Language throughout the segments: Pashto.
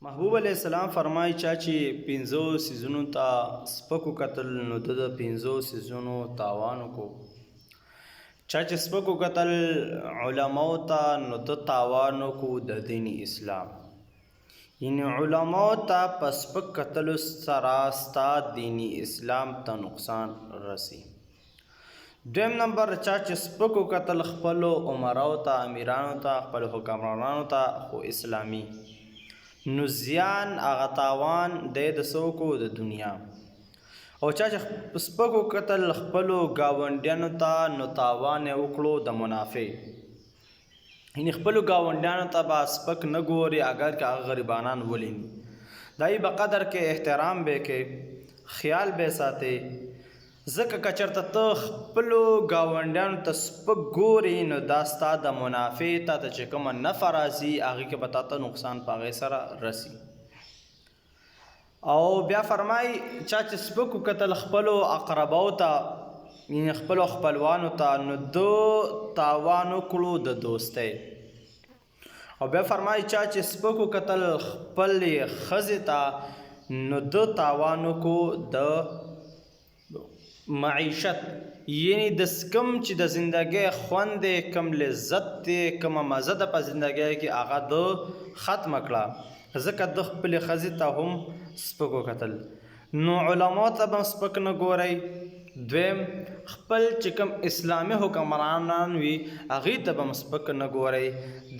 محبوب علیه السلام فرمایي چا چې پنځو سیزونو ته سپکو کتل نو د پنځو سیزونو تاوان وکړو. چا چې سپکو کتل علماو ته نو د تاوان وکړو د دین اسلام. یعنې علماو ته په سپک کتلو سره ستا دیني اسلام ته نقصان رسي. دویم نمبر چا چې سپکو کتل خپلو عمراو ته، امیرانو ته، خپلو حکمرانانو ته خو اسلامي، نو زیان هغه تاوان دی د څوکو د دنیا. او چا چې سپکو کتل خپلو ګاونډیانو ته نو تاوان یې وکړو د منافع. یعنې خپلو ګاونډیانو ته به سپک نه ګوري اگر که هغه غریبانان ولیني، د هغوی به قدر کې، احترام به کې، خیال به ساتې. ځکه که چېرته ته خپلو ګاونډیانو ته سپک ګورې نو دا ستا د منافع تا ته چې کومه نفع راځي هغې کې به تا ته نقصان په هغې سره رسي. او بیا فرمایي چا چې سپکو کتل خپلو اقرباو ته، یعنې خپلو خپلوانو ته، نو د تاوان وکړو د دوستۍ. او بیا فرمایي چا چې سپکو کتل خپلې ښځې ته نو د تاوان وکړو د معیشت. یعنې د کوم چې د زندګۍ خوند دی، کوم لذت دی، کومه مزه ده په زندګۍ کې هغه د ختمه کړه، ځکه د خپلې ښځې ته هم سپکو کتل. نو علماو ته به سپک نه ګورئ. دویم خپل چې کوم اسلامي حکمرانان وي هغې ته به هم سپک نه ګورئ.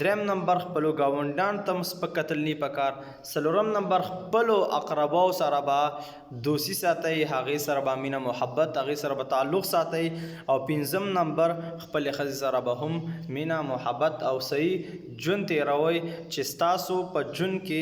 دریم نمبر خپلو ګاونډیانو ته هم سپک کتل نه پکار. څلورم نمبر خپلو اقرباو سره به دوستي ساتئ، هغې سره به مینه محبت، هغې سره به تعلق ساتئ. او پنځم نمبر خپلې ښځې سره به هم مینه محبت او صحیح ژوند تېروئ چې ستاسو په ژوند کې